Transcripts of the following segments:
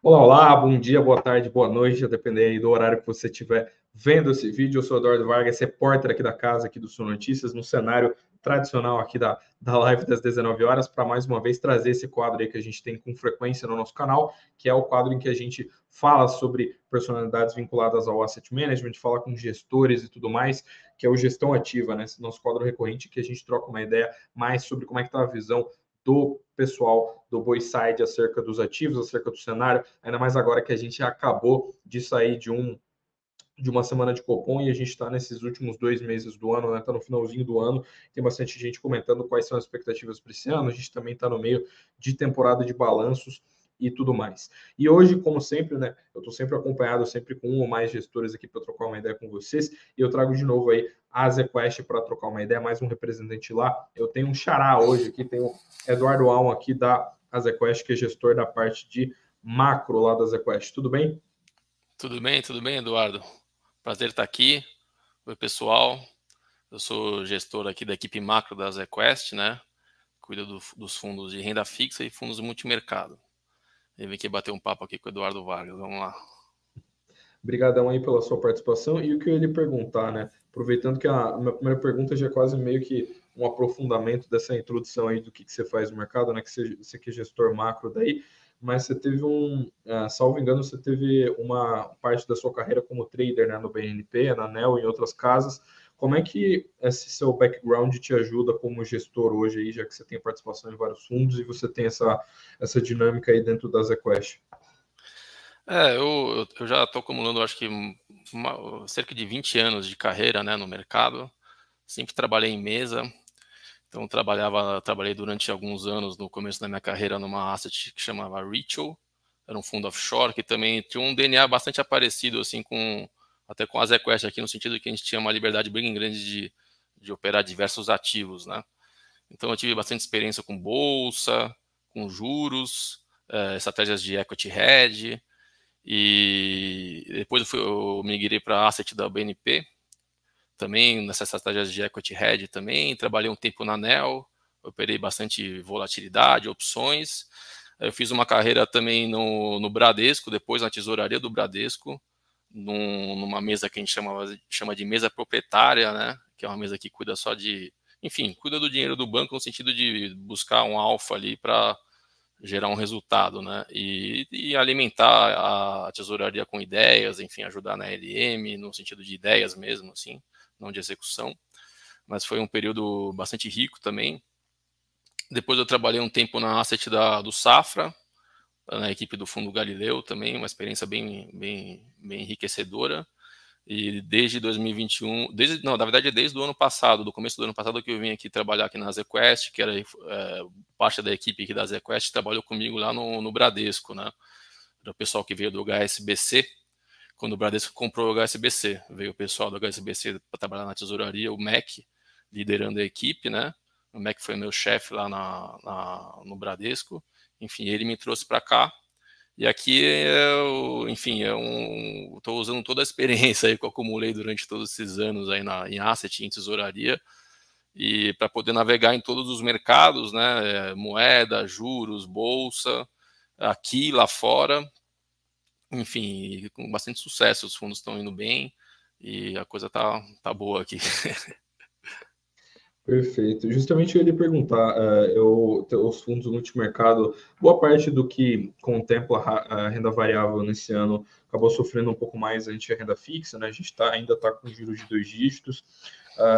Olá, olá, bom dia, boa tarde, boa noite, a depender aí do horário que você estiver vendo esse vídeo. Eu sou Eduardo Vargas, repórter aqui da casa, aqui do Sul Notícias, no cenário tradicional aqui da live das 19 horas, para mais uma vez trazer esse quadro aí que a gente tem com frequência no nosso canal, que é o quadro em que a gente fala sobre personalidades vinculadas ao asset management, fala com gestores e tudo mais, que é o Gestão Ativa, né? Esse nosso quadro recorrente que a gente troca uma ideia mais sobre como é que está a visão do pessoal do Boyside acerca dos ativos, acerca do cenário, ainda mais agora que a gente acabou de sair de uma semana de Copom e a gente está nesses últimos 2 meses do ano, né? Está no finalzinho do ano, tem bastante gente comentando quais são as expectativas para esse ano, a gente também está no meio de temporada de balanços e tudo mais. E hoje, como sempre, né, eu estou sempre acompanhado, sempre com um ou mais gestores aqui para trocar uma ideia com vocês, e eu trago de novo aí a ZQuest para trocar uma ideia, mais um representante lá. Eu tenho um xará hoje aqui, tenho o Eduardo Alm aqui da ZQuest, que é gestor da parte de macro lá da ZQuest. Tudo bem? Tudo bem, Eduardo? Prazer estar aqui. Oi, pessoal. Eu sou gestor aqui da equipe macro da ZQuest, né? Cuido dos fundos de renda fixa e fundos multimercado. Eu vim aqui bater um papo aqui com o Eduardo Vargas. Vamos lá. Obrigadão aí pela sua participação. E o que eu ia lhe perguntar, né? Aproveitando que a minha primeira pergunta já é quase meio que um aprofundamento dessa introdução aí do que você faz no mercado, né? Que você que é gestor macro daí, mas você teve salvo engano, você teve uma parte da sua carreira como trader, né? No BNP, na Nel e em outras casas. Como é que esse seu background te ajuda como gestor hoje aí, já que você tem participação em vários fundos e você tem essa dinâmica aí dentro da ZQuest? Eu já estou acumulando, acho que cerca de 20 anos de carreira, né, no mercado. Sempre trabalhei em mesa. Então, trabalhei durante alguns anos no começo da minha carreira numa asset que chamava Ritual. Era um fundo offshore que também tinha um DNA bastante parecido assim até com a ZQuest aqui, no sentido que a gente tinha uma liberdade bem grande de operar diversos ativos, né? Então eu tive bastante experiência com bolsa, com juros, estratégias de equity hedge, e depois eu migrei para a asset da BNP, também nessas estratégias de equity hedge também. Trabalhei um tempo na Nel, operei bastante volatilidade, opções. Eu fiz uma carreira também no Bradesco, depois na tesouraria do Bradesco, numa mesa que a gente chama de mesa proprietária, né? Que é uma mesa que cuida só enfim, cuida do dinheiro do banco no sentido de buscar um alfa ali para gerar um resultado, né? E alimentar a tesouraria com ideias, enfim, ajudar na LM, no sentido de ideias mesmo, assim, não de execução. Mas foi um período bastante rico também. Depois eu trabalhei um tempo na asset do Safra, na equipe do Fundo Galileu também, uma experiência bem enriquecedora. E desde 2021, não, na verdade é desde o ano passado, do começo do ano passado, que eu vim aqui trabalhar aqui na ZQuest, que era parte da equipe aqui da ZQuest, trabalhou comigo lá no Bradesco, né? Era o pessoal que veio do HSBC, quando o Bradesco comprou o HSBC, veio o pessoal do HSBC para trabalhar na tesouraria, o MEC, liderando a equipe, né? O MEC foi meu chefe lá no Bradesco, enfim, ele me trouxe para cá. E aqui, enfim, estou usando toda a experiência aí que eu acumulei durante todos esses anos aí em asset, em tesouraria, e para poder navegar em todos os mercados, né, moeda, juros, bolsa, aqui, lá fora, enfim, com bastante sucesso. Os fundos estão indo bem e a coisa tá boa aqui. Perfeito. Justamente eu ia lhe perguntar, os fundos multimercado, boa parte do que contempla a renda variável nesse ano acabou sofrendo um pouco mais ante a renda fixa, né? A gente ainda está com juros de 2 dígitos,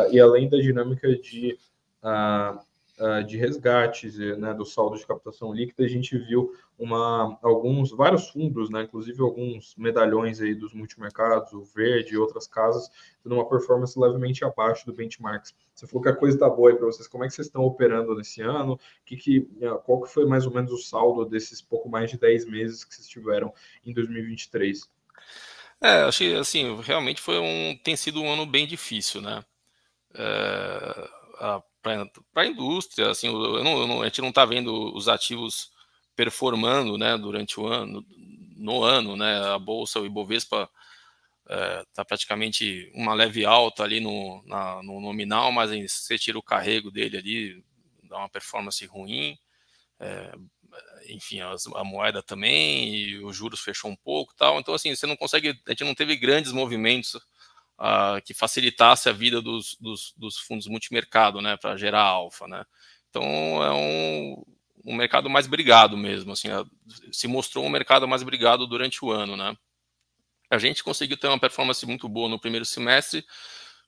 e além da dinâmica uh, de resgates, né, do saldo de captação líquida, a gente viu vários fundos, né, inclusive alguns medalhões aí dos multimercados, o Verde e outras casas, tendo uma performance levemente abaixo do benchmark. Você falou que a coisa está boa aí para vocês. Como é que vocês estão operando nesse ano? Qual que foi mais ou menos o saldo desses pouco mais de 10 meses que vocês tiveram em 2023? Acho que assim, realmente tem sido um ano bem difícil, né? Para a indústria, assim, a gente não está vendo os ativos performando, né, durante o ano, no ano, né? A bolsa, o Ibovespa está praticamente uma leve alta ali no nominal, mas se você tira o carrego dele ali, dá uma performance ruim. enfim, a moeda também, e os juros fechou um pouco, tal. Então, assim, você não consegue, a gente não teve grandes movimentos que facilitasse a vida dos fundos multimercado, né, para gerar alfa, né. Então, é um mercado mais brigado mesmo, assim, se mostrou um mercado mais brigado durante o ano, né. A gente conseguiu ter uma performance muito boa no primeiro semestre,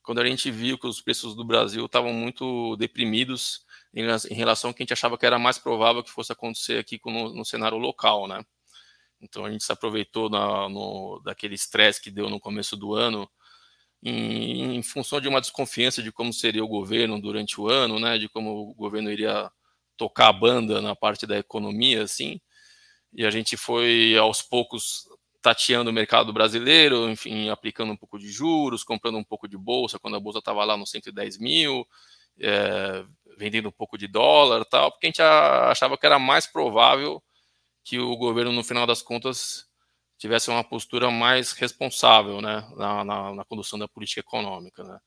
quando a gente viu que os preços do Brasil estavam muito deprimidos em relação ao que a gente achava que era mais provável que fosse acontecer aqui no cenário local, né. Então a gente se aproveitou daquele estresse que deu no começo do ano, em função de uma desconfiança de como seria o governo durante o ano, né, de como o governo iria tocar a banda na parte da economia, assim, e a gente foi aos poucos tateando o mercado brasileiro, enfim, aplicando um pouco de juros, comprando um pouco de bolsa, quando a bolsa estava lá nos 110 mil, vendendo um pouco de dólar, tal, porque a gente achava que era mais provável que o governo, no final das contas, tivesse uma postura mais responsável, né, na condução da política econômica, né.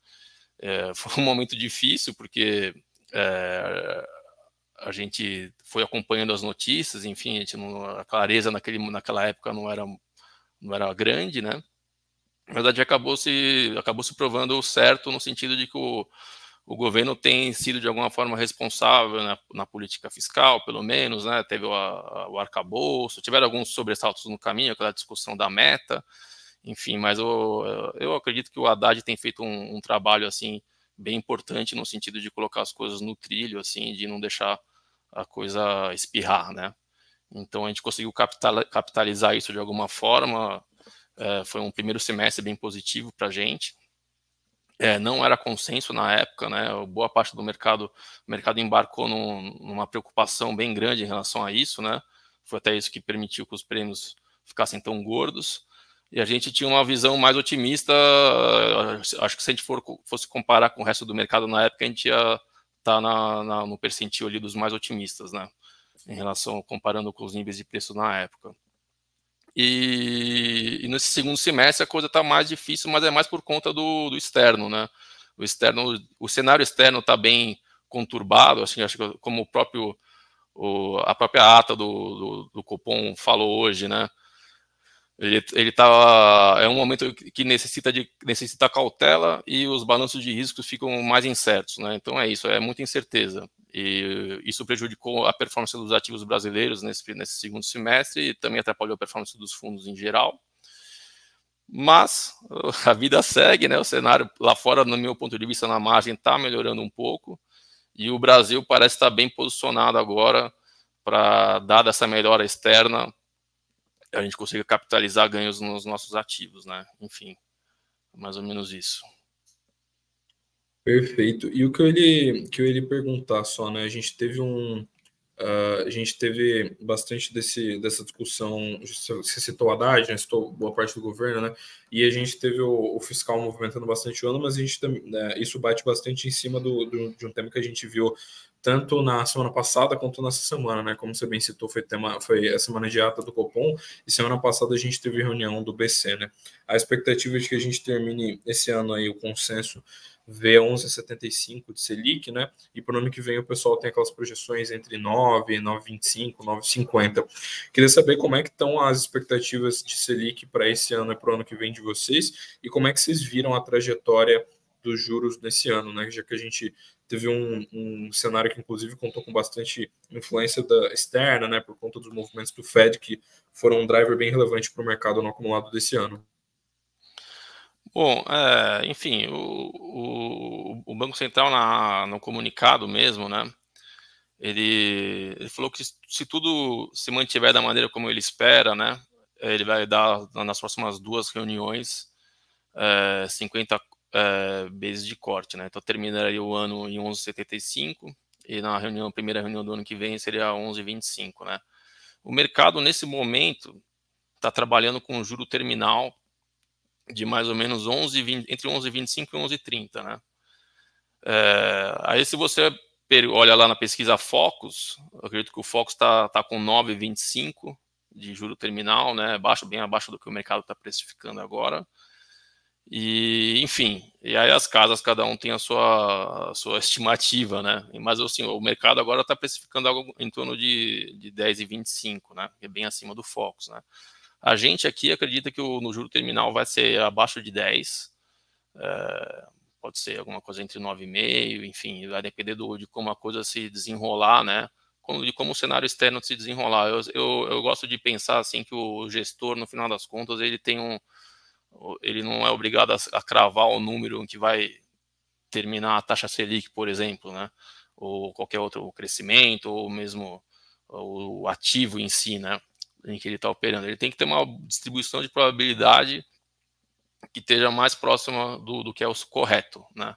Foi um momento difícil, porque a gente foi acompanhando as notícias, enfim, a clareza naquela época não era grande, né. Na verdade, acabou se provando certo, no sentido de que o governo tem sido de alguma forma responsável na política fiscal, pelo menos, né? Teve o arcabouço, tiveram alguns sobressaltos no caminho, aquela discussão da meta, enfim, mas eu acredito que o Haddad tem feito um trabalho assim bem importante, no sentido de colocar as coisas no trilho, assim, de não deixar a coisa espirrar, né? Então a gente conseguiu capitalizar isso de alguma forma. Foi um primeiro semestre bem positivo para a gente. Não era consenso na época, né? Boa parte do mercado, o mercado embarcou numa preocupação bem grande em relação a isso, né? Foi até isso que permitiu que os prêmios ficassem tão gordos. E a gente tinha uma visão mais otimista. Acho que se a gente fosse comparar com o resto do mercado na época, a gente ia estar no percentil ali dos mais otimistas, né? Em relação, comparando com os níveis de preço na época. E nesse segundo semestre a coisa está mais difícil, mas é mais por conta do externo, né? O cenário externo está bem conturbado, assim, acho que como a própria ata do Copom falou hoje, né? Ele tá, é um momento que necessita cautela, e os balanços de riscos ficam mais incertos, né? Então é isso, é muita incerteza. E isso prejudicou a performance dos ativos brasileiros nesse segundo semestre, e também atrapalhou a performance dos fundos em geral. Mas a vida segue, né? O cenário lá fora, no meu ponto de vista, na margem, está melhorando um pouco, e o Brasil parece estar bem posicionado agora para, dada essa melhora externa, a gente consiga capitalizar ganhos nos nossos ativos, né? Enfim, mais ou menos isso. Perfeito. E o que eu ia lhe perguntar só, né? A gente teve bastante dessa discussão. Você citou o Haddad, né? Citou boa parte do governo, né? E a gente teve o fiscal movimentando bastante o ano, mas a gente né, isso bate bastante em cima de um tema que a gente viu tanto na semana passada quanto nessa semana, né? Como você bem citou, foi a semana de ata do Copom, e semana passada a gente teve reunião do BC, né? A expectativa é de que a gente termine esse ano aí o consenso vê 11,75 de Selic, né? E para o ano que vem o pessoal tem aquelas projeções entre 9, 9,25, 9,50. Queria saber como é que estão as expectativas de Selic para esse ano e para o ano que vem de vocês, e como é que vocês viram a trajetória dos juros nesse ano, né? Já que a gente teve um cenário que inclusive contou com bastante influência externa, né? Por conta dos movimentos do Fed, que foram um driver bem relevante para o mercado no acumulado desse ano. Bom, enfim, o Banco Central, no comunicado mesmo, né, ele falou que se tudo se mantiver da maneira como ele espera, né, ele vai dar, nas próximas duas reuniões, 50 bases de corte, né, então terminaria o ano em 11,75, e na primeira reunião do ano que vem seria 11,25, né. O mercado, nesse momento, está trabalhando com um juro terminal de mais ou menos entre 11,25 e 11,30, né? Aí se você olha lá na pesquisa Focus, eu acredito que o Focus está com 9,25 de juro terminal, né? Bem abaixo do que o mercado está precificando agora. E, enfim, e aí as casas, cada um tem a sua estimativa, né? Mas assim, o mercado agora está precificando algo em torno de 10,25, né? Que é bem acima do Focus, né? A gente aqui acredita que no juro terminal vai ser abaixo de 10, pode ser alguma coisa entre 9,5, enfim, vai depender de como a coisa se desenrolar, né? De como o cenário externo se desenrolar. Eu gosto de pensar assim que o gestor, no final das contas, ele não é obrigado a cravar o número em que vai terminar a taxa Selic, por exemplo, né? Ou qualquer outro crescimento, ou mesmo o ativo em si, né? Em que ele está operando. Ele tem que ter uma distribuição de probabilidade que esteja mais próxima do que é o correto, né?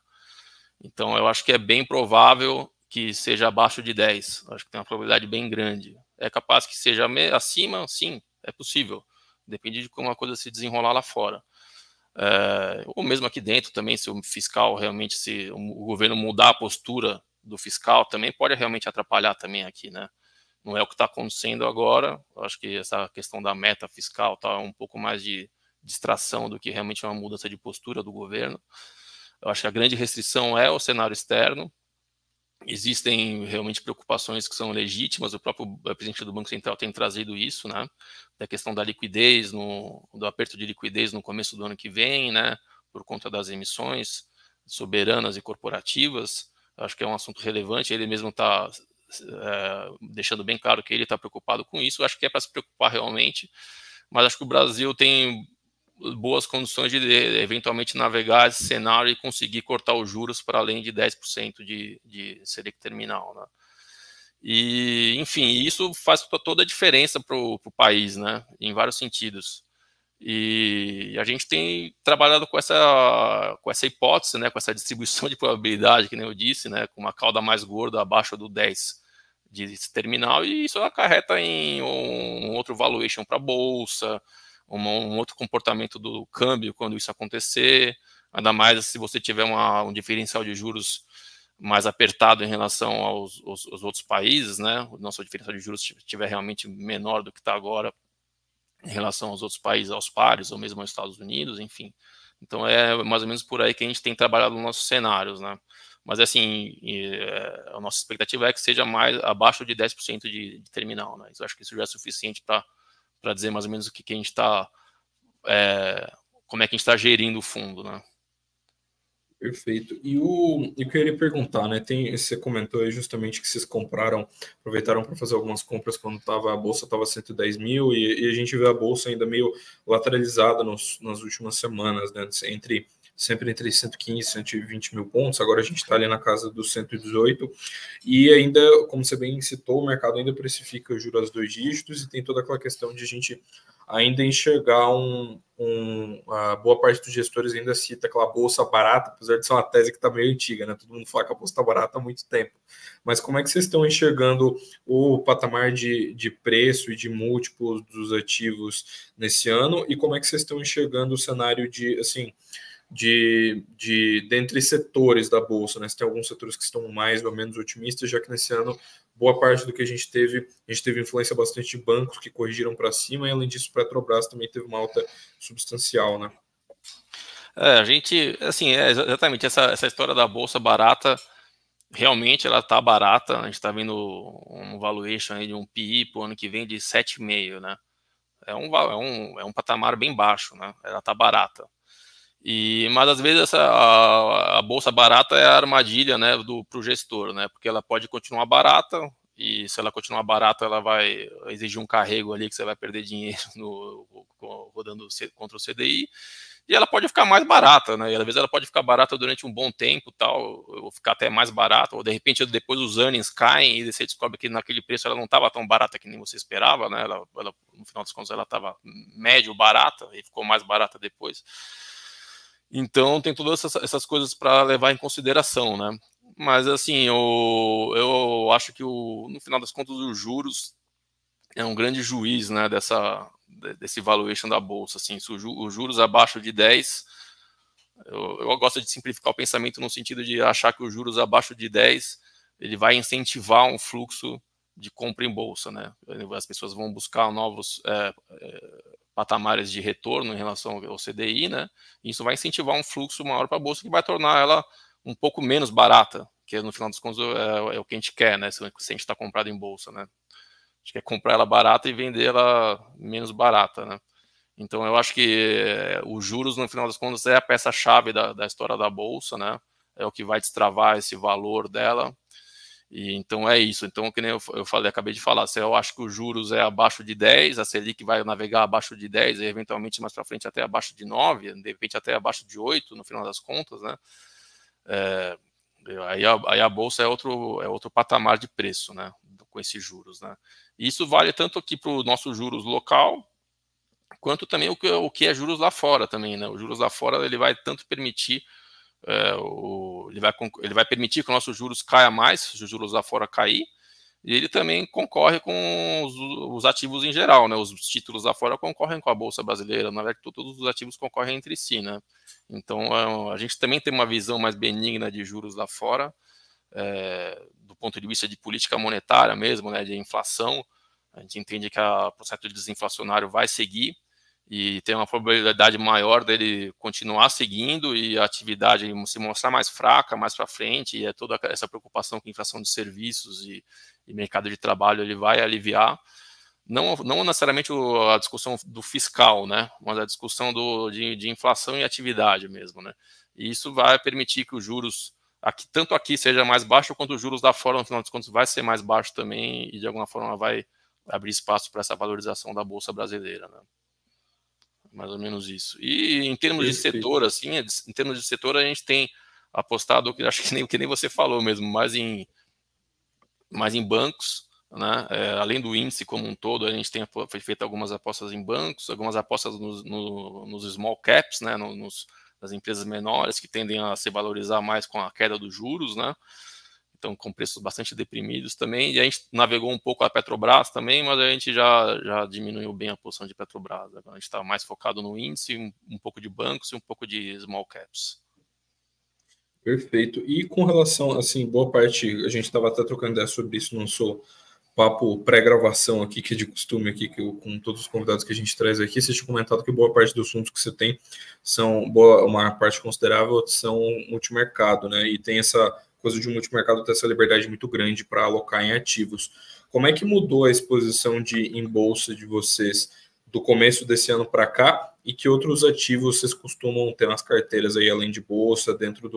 Então, eu acho que é bem provável que seja abaixo de 10. Acho que tem uma probabilidade bem grande. É capaz que seja acima? Sim, é possível. Depende de como a coisa se desenrolar lá fora. Ou mesmo aqui dentro também, se o fiscal realmente, se o governo mudar a postura do fiscal, também pode realmente atrapalhar também aqui, né? Não é o que está acontecendo agora. Eu acho que essa questão da meta fiscal está um pouco mais de distração do que realmente uma mudança de postura do governo. Eu acho que a grande restrição é o cenário externo. Existem realmente preocupações que são legítimas, o próprio presidente do Banco Central tem trazido isso, né, da questão da liquidez, do aperto de liquidez no começo do ano que vem, né, por conta das emissões soberanas e corporativas. Acho que é um assunto relevante, ele mesmo está deixando bem claro que ele está preocupado com isso. Acho que é para se preocupar realmente, mas acho que o Brasil tem boas condições de eventualmente navegar esse cenário e conseguir cortar os juros para além de 10% de Selic terminal, né? E, enfim, isso faz toda a diferença para o país, né? Em vários sentidos. E a gente tem trabalhado com essa hipótese, né? Com essa distribuição de probabilidade, que nem eu disse, né? Com uma cauda mais gorda abaixo do 10 de terminal, e isso acarreta em um outro valuation para a bolsa, um outro comportamento do câmbio quando isso acontecer, ainda mais se você tiver um diferencial de juros mais apertado em relação aos outros países, né? O nosso diferencial de juros estiver realmente menor do que está agora em relação aos outros países, aos pares, ou mesmo aos Estados Unidos, enfim. Então é mais ou menos por aí que a gente tem trabalhado nos nossos cenários, né? Mas assim, a nossa expectativa é que seja mais abaixo de 10% de terminal, né? Eu acho que isso já é suficiente para dizer mais ou menos o que a gente está, como é que a gente está gerindo o fundo, né? Perfeito. E o que eu queria perguntar, né? Você comentou aí justamente que vocês aproveitaram para fazer algumas compras quando a bolsa estava 110 mil, e a gente vê a bolsa ainda meio lateralizada nas últimas semanas, né? Sempre entre 115 e 120 mil pontos. Agora a gente está ali na casa dos 118, e ainda, como você bem citou, o mercado ainda precifica o juro aos 2 dígitos, e tem toda aquela questão de a gente ainda enxergar a boa parte dos gestores ainda cita aquela bolsa barata, apesar de ser uma tese que está meio antiga, né? Todo mundo fala que a bolsa está barata há muito tempo. Mas como é que vocês estão enxergando o patamar de preço e de múltiplos dos ativos nesse ano? E como é que vocês estão enxergando o cenário dentre setores da bolsa, né? Se tem alguns setores que estão mais ou menos otimistas, já que nesse ano boa parte do que a gente teve influência bastante de bancos que corrigiram para cima, e além disso, Petrobras também teve uma alta substancial, né? A gente, assim, exatamente essa história da bolsa barata, realmente ela está barata. A gente está vendo um valuation aí de um PI para o ano que vem de 7,5, né? É um patamar bem baixo, né? Ela está barata. Mas às vezes a bolsa barata é a armadilha, né, para o gestor, né? Porque ela pode continuar barata, e se ela continuar barata, ela vai exigir um carrego ali que você vai perder dinheiro rodando contra o CDI. E ela pode ficar mais barata, né? E às vezes ela pode ficar barata durante um bom tempo, tal, ou ficar até mais barata, ou de repente depois os earnings caem e você descobre que naquele preço ela não estava tão barata que nem você esperava, né? Ela, no final das contas, ela estava médio barata e ficou mais barata depois. Então tem todas essas coisas para levar em consideração, né? Mas assim, eu acho que no final das contas os juros é um grande juiz, né, desse valuation da bolsa. Assim, se os juros abaixo de 10, eu gosto de simplificar o pensamento no sentido de achar que os juros abaixo de 10 ele vai incentivar um fluxo de compra em bolsa, né? As pessoas vão buscar novos patamares de retorno em relação ao CDI, né? Isso vai incentivar um fluxo maior para a bolsa, que vai tornar ela um pouco menos barata, que no final dos contos é o que a gente quer, né? Se a gente está comprado em bolsa, né? A gente quer comprar ela barata e vender ela menos barata, né? Então eu acho que os juros, no final das contas, é a peça-chave da história da bolsa, né? É o que vai destravar esse valor dela. E então é isso. Então, que nem eu falei, acabei de falar, se eu acho que os juros é abaixo de 10, a Selic vai navegar abaixo de 10, e eventualmente mais para frente até abaixo de 9, de repente até abaixo de 8, no final das contas, né? Aí a bolsa é outro patamar de preço, né? Com esses juros, né? E isso vale tanto aqui para o nosso juros local, quanto também o que é juros lá fora também, né? O juros lá fora, ele vai tanto permitir ele vai permitir que os nossos juros caia mais, se os juros lá fora cair, e ele também concorre com os ativos em geral, né? Os títulos lá fora concorrem com a bolsa brasileira, na verdade todos os ativos concorrem entre si, né? Então a gente também tem uma visão mais benigna de juros lá fora, do ponto de vista de política monetária mesmo, né? De inflação, a gente entende que o processo desinflacionário vai seguir, e tem uma probabilidade maior dele continuar seguindo e a atividade se mostrar mais fraca mais para frente, e é toda essa preocupação com inflação de serviços e mercado de trabalho ele vai aliviar, não necessariamente a discussão do fiscal, né, mas a discussão de inflação e atividade mesmo, né, e isso vai permitir que os juros tanto aqui seja mais baixo, quanto os juros lá fora, no final dos contos, vai ser mais baixo também, e de alguma forma vai abrir espaço para essa valorização da bolsa brasileira, né. Mais ou menos isso. E em termos de setor, assim, em termos de setor, a gente tem apostado, acho que nem você falou mesmo, mais em bancos, né? Além do índice como um todo, a gente tem feito algumas apostas em bancos, algumas apostas nos small caps, né? Nas empresas menores, que tendem a se valorizar mais com a queda dos juros, né? Então, com preços bastante deprimidos também. E a gente navegou um pouco a Petrobras também, mas a gente já diminuiu bem a posição de Petrobras. Agora a gente está mais focado no índice, um pouco de bancos e um pouco de small caps. Perfeito. E com relação, assim, boa parte, a gente estava até trocando ideia sobre isso, não sou papo pré-gravação aqui, que é de costume aqui, que com todos os convidados que a gente traz aqui, você tinha comentado que boa parte dos assuntos que você tem uma parte considerável são multimercado, né? E tem essa coisa de multimercado ter essa liberdade muito grande para alocar em ativos. Como é que mudou a exposição em bolsa de vocês do começo desse ano para cá, e que outros ativos vocês costumam ter nas carteiras aí, além de bolsa, dentro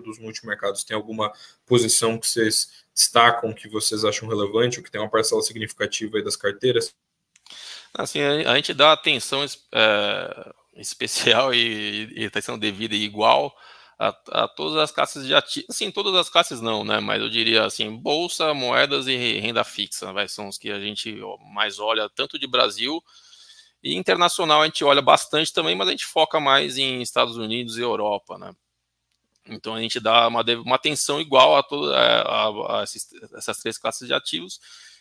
dos multimercados? Tem alguma posição que vocês destacam, que vocês acham relevante, ou que tem uma parcela significativa aí das carteiras? Assim, a gente dá atenção especial e atenção devida e igual a todas as classes de ativos. Assim, todas as classes não, né? Mas eu diria assim, bolsa, moedas e renda fixa, né? São os que a gente mais olha, tanto de Brasil e internacional. A gente olha bastante também, mas a gente foca mais em Estados Unidos e Europa, né? Então a gente dá uma atenção igual a essas três classes de ativos.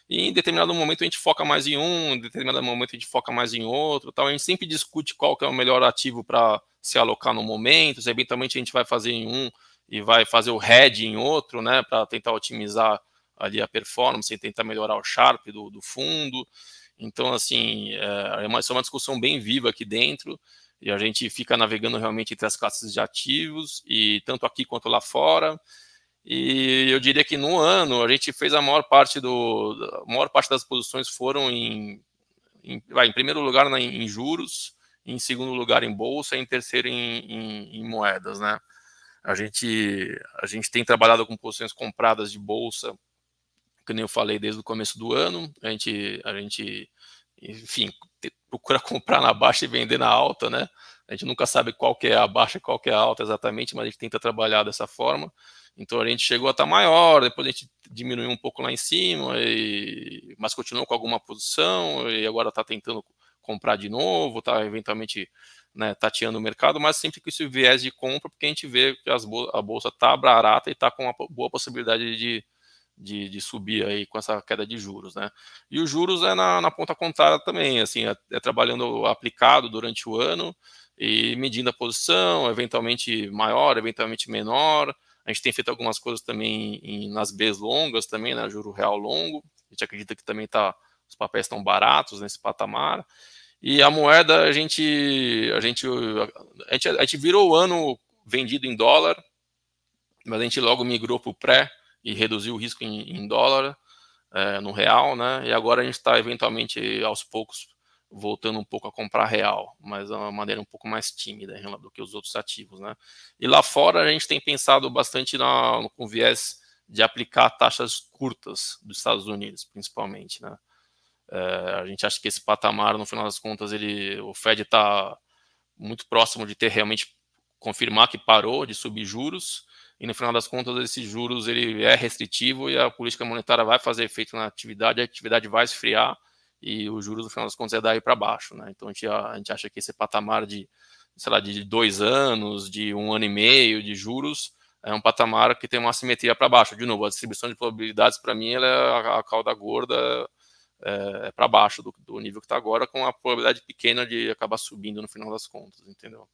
E em determinado momento a gente foca mais em um, em determinado momento a gente foca mais em outro, tal. A gente sempre discute qual que é o melhor ativo para se alocar no momento. Se eventualmente a gente vai fazer em um e vai fazer o hedge em outro, né, para tentar otimizar ali a performance e tentar melhorar o Sharpe do fundo. Então, assim, isso é uma discussão bem viva aqui dentro, e a gente fica navegando realmente entre as classes de ativos, e tanto aqui quanto lá fora. E eu diria que no ano a gente fez a maior parte das posições foram em primeiro lugar em juros, em segundo lugar em bolsa, e em terceiro em moedas, né? A gente tem trabalhado com posições compradas de bolsa, que nem eu falei, desde o começo do ano. A gente enfim, procura comprar na baixa e vender na alta, né? A gente nunca sabe qual que é a baixa e qual que é a alta exatamente, mas a gente tenta trabalhar dessa forma. Então a gente chegou a estar maior, depois a gente diminuiu um pouco lá em cima, mas continuou com alguma posição, e agora está tentando comprar de novo, está eventualmente, né, tateando o mercado, mas sempre com esse viés de compra, porque a gente vê que a bolsa está barata e está com uma boa possibilidade de subir aí com essa queda de juros, né? E os juros é na ponta contrária também, assim, trabalhando aplicado durante o ano e medindo a posição, eventualmente maior, eventualmente menor. A gente tem feito algumas coisas também nas Bs longas também, né? Juro real longo. A gente acredita que também os papéis estão baratos nesse patamar. E a moeda, a gente virou o ano vendido em dólar, mas a gente logo migrou para o pré e reduziu o risco em dólar, no real, né? E agora a gente está eventualmente aos poucos voltando um pouco a comprar real, mas de uma maneira um pouco mais tímida do que os outros ativos, né? E lá fora a gente tem pensado bastante com viés de aplicar taxas curtas dos Estados Unidos, principalmente, né? A gente acha que esse patamar, no final das contas, o Fed está muito próximo de ter realmente confirmar que parou de subir juros, e no final das contas esses juros ele é restritivo e a política monetária vai fazer efeito na atividade, a atividade vai esfriar e os juros no final das contas é daí para baixo, né? Então a gente acha que esse patamar de, sei lá, de 2 anos, de 1 ano e meio de juros é um patamar que tem uma assimetria para baixo. De novo, a distribuição de probabilidades para mim ela é a cauda gorda, para baixo do nível que está agora, com a probabilidade pequena de acabar subindo no final das contas, entendeu?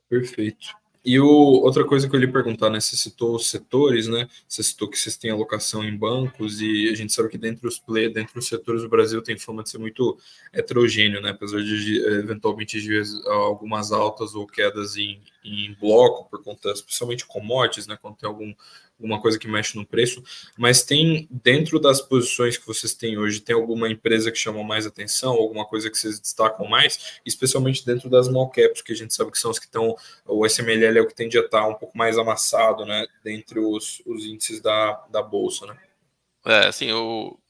Perfeito. E outra coisa que eu ia lhe perguntar, né? Você citou os setores, né? Você citou que vocês têm alocação em bancos e a gente sabe que dentro dos setores do Brasil tem fama de ser muito heterogêneo, né? Apesar de eventualmente algumas altas ou quedas em bloco por conta, especialmente commodities, né? Quando tem alguma coisa que mexe no preço, mas tem dentro das posições que vocês têm hoje, tem alguma empresa que chama mais atenção, alguma coisa que vocês destacam mais, especialmente dentro das small caps, que a gente sabe que são os que estão, o SMLL é o que tende a estar um pouco mais amassado, né, dentre os índices da bolsa, né? Assim, eu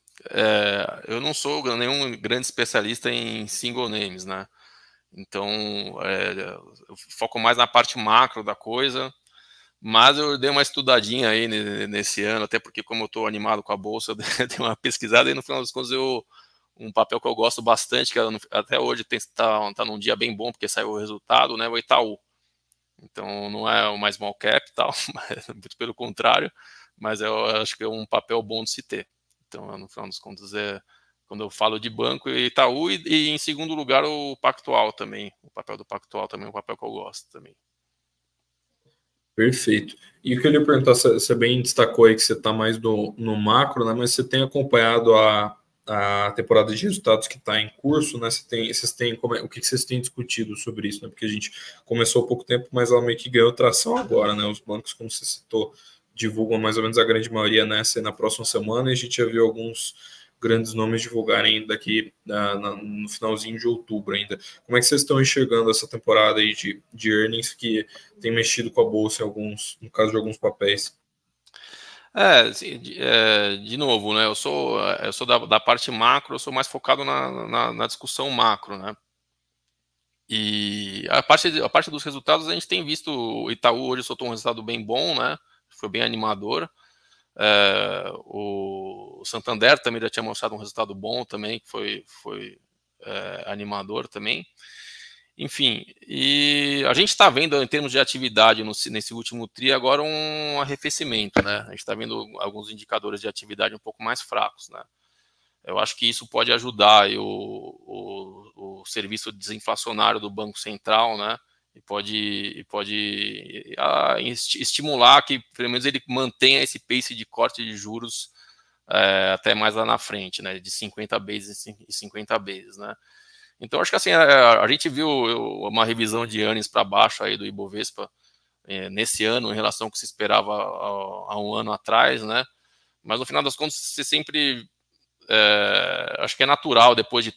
não sou nenhum grande especialista em single names, né? Então, eu foco mais na parte macro da coisa, mas eu dei uma estudadinha aí nesse ano, até porque como eu estou animado com a bolsa, eu dei uma pesquisada e no final das contas um papel que eu gosto bastante, que até hoje tá num dia bem bom, porque saiu o resultado, né, o Itaú. Então não é uma small cap e tal, muito pelo contrário, mas eu acho que é um papel bom de se ter. Então, no final das contas, quando eu falo de banco, Itaú e em segundo lugar o Pactual também. O papel do Pactual também é um papel que eu gosto também. Perfeito. E o que eu ia perguntar, você bem destacou aí que você está mais no macro, né? Mas você tem acompanhado a temporada de resultados que está em curso, né? O que vocês têm discutido sobre isso, né? Porque a gente começou há pouco tempo, mas ela meio que ganhou tração agora, né? Os bancos, como você citou, divulgam mais ou menos a grande maioria nessa e na próxima semana, e a gente já viu alguns grandes nomes divulgarem daqui no finalzinho de outubro ainda. Como é que vocês estão enxergando essa temporada aí de earnings que tem mexido com a bolsa no caso de alguns papéis? Assim, de novo, né? Eu sou da parte macro, eu sou mais focado na discussão macro, né? E a parte dos resultados, a gente tem visto o Itaú hoje soltou um resultado bem bom, né? Foi bem animador. O Santander também já tinha mostrado um resultado bom também, que foi animador também. Enfim, e a gente está vendo em termos de atividade nesse último TRI agora um arrefecimento, né? A gente está vendo alguns indicadores de atividade um pouco mais fracos, né? Eu acho que isso pode ajudar aí o serviço desinflacionário do Banco Central, né? E pode estimular que pelo menos ele mantenha esse pace de corte de juros até mais lá na frente, né? De 50 bases e 50 bases, né? Então acho que assim a gente viu uma revisão de earnings para baixo aí do Ibovespa nesse ano em relação ao que se esperava há um ano atrás, né? Mas no final das contas você sempre acho que é natural depois de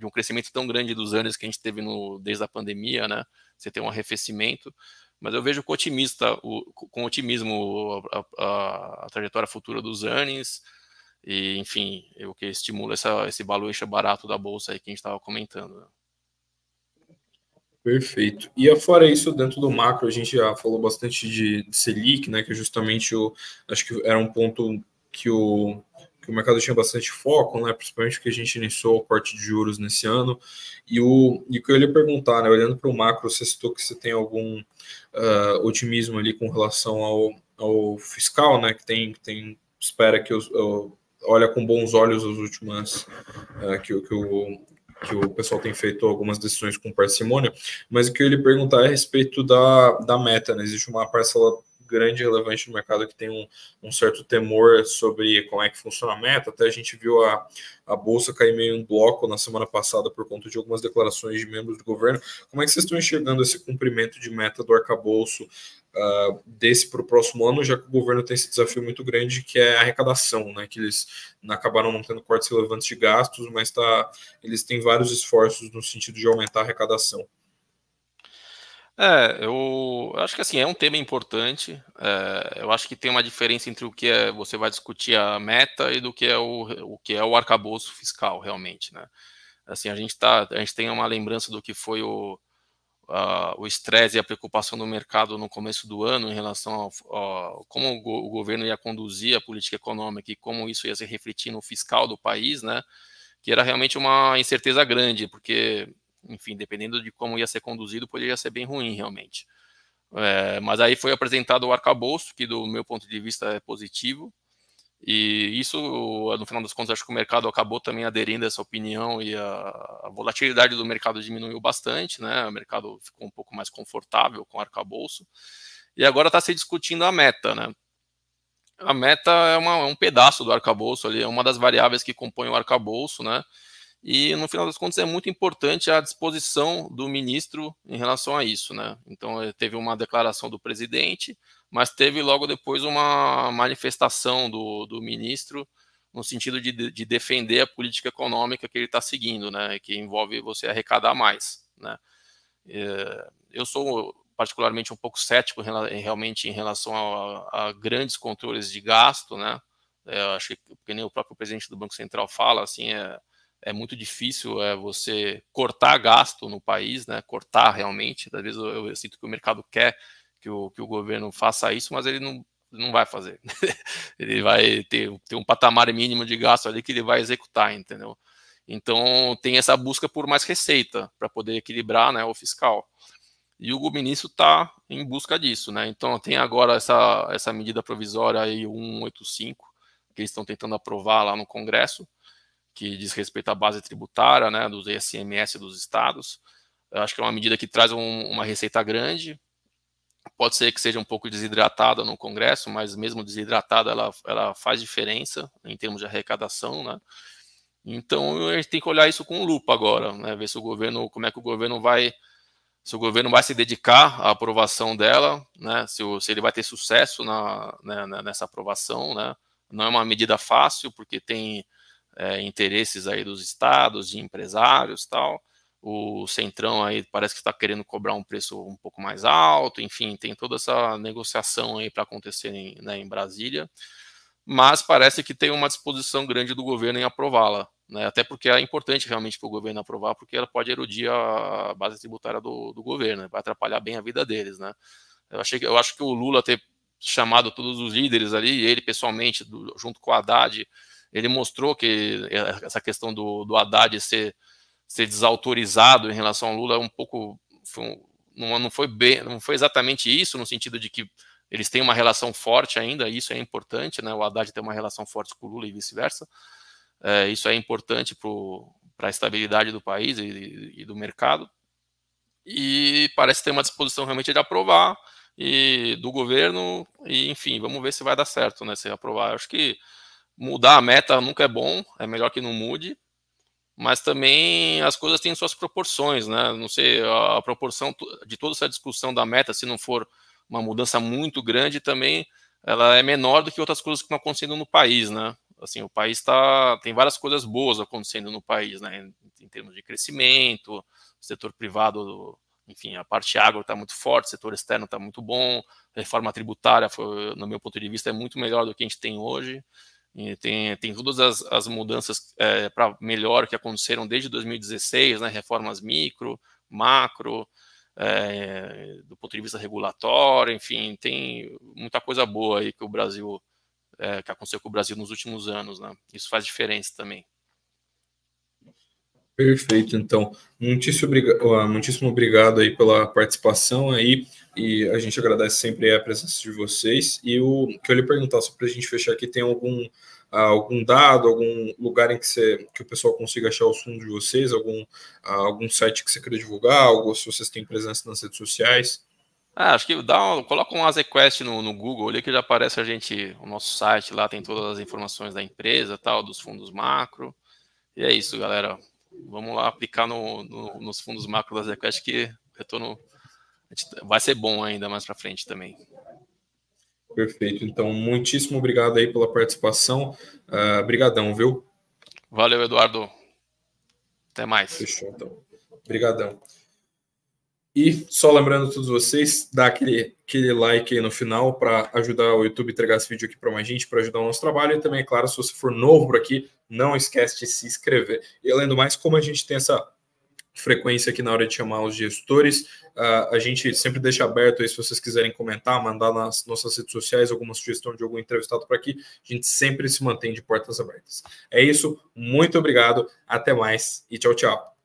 um crescimento tão grande dos earnings que a gente teve desde a pandemia, né? Você tem um arrefecimento, mas eu vejo com otimismo a trajetória futura dos earnings e, enfim, o que estimula esse valuation barato da bolsa aí que a gente estava comentando, né? Perfeito. E afora isso, dentro do macro, a gente já falou bastante de Selic, né? Que é justamente acho que era um ponto que o mercado tinha bastante foco, né? Principalmente porque a gente iniciou o corte de juros nesse ano. E o que eu ia perguntar, né? Olhando para o macro, você citou que você tem algum otimismo ali com relação ao fiscal, né? Que espera que olha com bons olhos as últimas que o pessoal tem feito algumas decisões com parcimônia, mas o que eu ia lhe perguntar é a respeito da Meta, né? Existe uma parcela grande e relevante no mercado que tem um certo temor sobre como é que funciona a meta. Até a gente viu a Bolsa cair meio em bloco na semana passada por conta de algumas declarações de membros do governo. Como é que vocês estão enxergando esse cumprimento de meta do arcabouço desse para o próximo ano, já que o governo tem esse desafio muito grande, que é a arrecadação, né? Que eles acabaram não tendo cortes relevantes de gastos, mas eles têm vários esforços no sentido de aumentar a arrecadação. Eu acho que assim, é um tema importante. Eu acho que tem uma diferença entre o que você vai discutir a meta e do que é o que é o arcabouço fiscal, realmente, né? Assim, a gente tem uma lembrança do que foi o estresse e a preocupação do mercado no começo do ano em relação a como o governo ia conduzir a política econômica e como isso ia se refletir no fiscal do país, né? Que era realmente uma incerteza grande, porque, enfim, dependendo de como ia ser conduzido, poderia ser bem ruim, realmente. Mas aí foi apresentado o arcabouço, que do meu ponto de vista é positivo, e isso, no final das contas, acho que o mercado acabou também aderindo a essa opinião e a volatilidade do mercado diminuiu bastante, né? O mercado ficou um pouco mais confortável com o arcabouço. E agora está se discutindo a meta, né? A meta é um pedaço do arcabouço ali, é uma das variáveis que compõem o arcabouço, né? E no final das contas é muito importante a disposição do ministro em relação a isso, né? Então teve uma declaração do presidente, mas teve logo depois uma manifestação do ministro no sentido de defender a política econômica que ele está seguindo, né? Que envolve você arrecadar mais, né? Eu sou particularmente um pouco cético realmente em relação a grandes controles de gasto, né? Eu acho que nem o próprio presidente do Banco Central fala, assim, é muito difícil você cortar gasto no país, né? Cortar realmente. Às vezes eu sinto que o mercado quer que o governo faça isso, mas ele não vai fazer. Ele vai ter um patamar mínimo de gasto ali que ele vai executar, entendeu? Então tem essa busca por mais receita para poder equilibrar, né, o fiscal. E o ministro está em busca disso, né? Então tem agora essa medida provisória aí 185 que eles estão tentando aprovar lá no Congresso, que diz respeito à base tributária, né, dos ICMS dos estados. Eu acho que é uma medida que traz uma receita grande. Pode ser que seja um pouco desidratada no Congresso, mas mesmo desidratada ela faz diferença em termos de arrecadação, né? Então a gente tem que olhar isso com lupa agora, né? Ver se como é que o governo vai se dedicar à aprovação dela, né? Se ele vai ter sucesso nessa aprovação, né? Não é uma medida fácil, porque tem interesses aí dos estados, de empresários, tal. O Centrão aí parece que está querendo cobrar um preço um pouco mais alto, enfim, tem toda essa negociação aí para acontecer em Brasília, mas parece que tem uma disposição grande do governo em aprová-la, né? Até porque é importante realmente para o governo aprovar, porque ela pode erodir a base tributária do governo, né? Vai atrapalhar bem a vida deles, né? Eu acho que o Lula ter chamado todos os líderes ali, ele pessoalmente, junto com o Haddad, ele mostrou que essa questão do Haddad ser desautorizado em relação ao Lula é um pouco não foi exatamente isso, no sentido de que eles têm uma relação forte ainda, isso é importante, né? O Haddad tem uma relação forte com o Lula e vice-versa. Isso é importante para a estabilidade do país e do mercado. E parece ter uma disposição realmente de aprovar e do governo, e enfim, vamos ver se vai dar certo, né? Se aprovar. Eu acho que mudar a meta nunca é bom, é melhor que não mude, mas também as coisas têm suas proporções, né? Não sei, a proporção de toda essa discussão da meta, se não for uma mudança muito grande, também ela é menor do que outras coisas que estão acontecendo no país, né? Assim, o país tem várias coisas boas acontecendo no país, né? Em termos de crescimento, o setor privado, enfim, a parte agro está muito forte, o setor externo está muito bom, a reforma tributária, no meu ponto de vista, é muito melhor do que a gente tem hoje. E tem todas as mudanças para melhor que aconteceram desde 2016, né? Reformas micro, macro, do ponto de vista regulatório, enfim, tem muita coisa boa aí que o Brasil, que aconteceu com o Brasil nos últimos anos, né? Isso faz diferença também. Perfeito, então, muitíssimo obrigado aí pela participação aí, e a gente agradece sempre a presença de vocês. E o que eu lhe perguntar, só para a gente fechar aqui, tem algum dado, algum lugar em que o pessoal consiga achar os fundos de vocês, algum site que você queira divulgar, algo, se vocês têm presença nas redes sociais? Acho que coloca um AZQuest no Google ali que já aparece o nosso site lá tem todas as informações da empresa, tal, dos fundos macro. E é isso, galera. Vamos lá aplicar nos fundos macro da AZQuest que o retorno vai ser bom ainda mais para frente também. Perfeito. Então, muitíssimo obrigado aí pela participação. Brigadão, viu? Valeu, Eduardo. Até mais. Fechou, então. Brigadão. E só lembrando a todos vocês, dá aquele like aí no final para ajudar o YouTube a entregar esse vídeo aqui para mais gente, para ajudar o nosso trabalho. E também, claro, se você for novo por aqui, não esquece de se inscrever. E além do mais, como a gente tem essa frequência aqui na hora de chamar os gestores, a gente sempre deixa aberto aí se vocês quiserem comentar, mandar nas nossas redes sociais alguma sugestão de algum entrevistado por aqui, a gente sempre se mantém de portas abertas. É isso, muito obrigado, até mais e tchau, tchau.